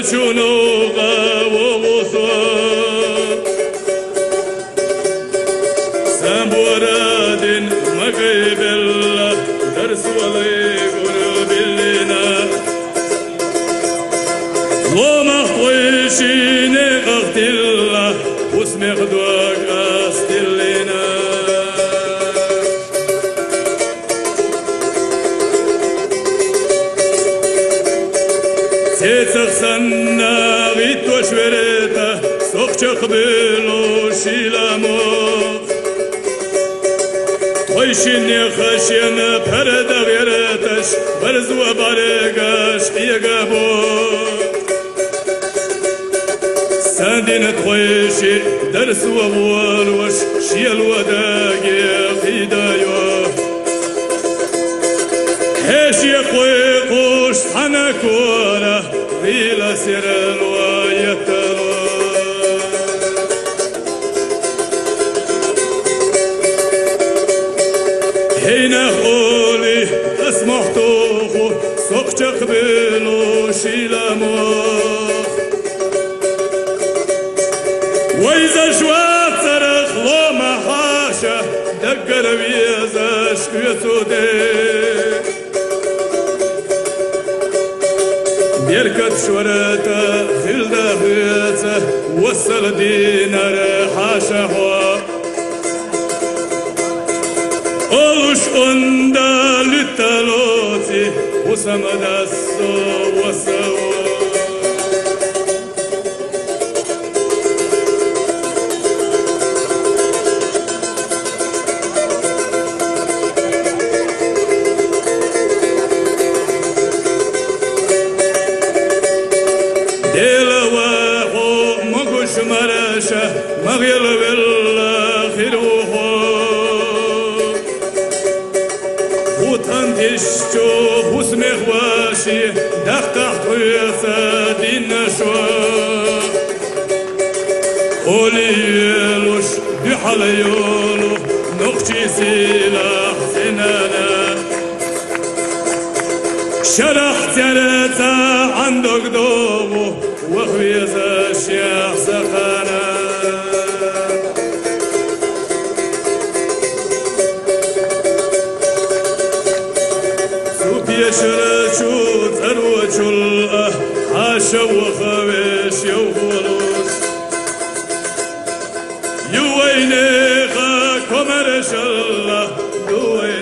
وشنوغا ووصول سامبورادين مقيبلا درس وليقول باللينا وما خويشيني اغتلا واسمي خدوك استلينا سيتخسنا غيت وشوريته سوق قبلو شيلامو خويشيني خشينا برد غيرتش برز وبارقاش يقابو ساندين خويشي درس وبولوش شيل وداقي خيدايو هاشي خويقوش حنكونا غيلا سيرن ويتلو هينا خولي اسمحتوخو سوق قبلو شيلاموخ وإذا شوات صرخ لو ما حاشا دقر بيزاش يسودي بيركض شورته خلده بيته وصل دينار حاشا هو أولش أندا للتلوتي وسمد السو وسو مرشة مغير بالآخر وطن تشتو واسمي خواشي دقق طيثة دين شوا قولي يلوش بحال يولو نقشي سلاح سنانا شرح ترتا عندك دوبو وخويزا الشيخ سخانا سوق يشرشو تروج الأه حاشا وخويش يوخلوس يوينيخا كمرش الله دوي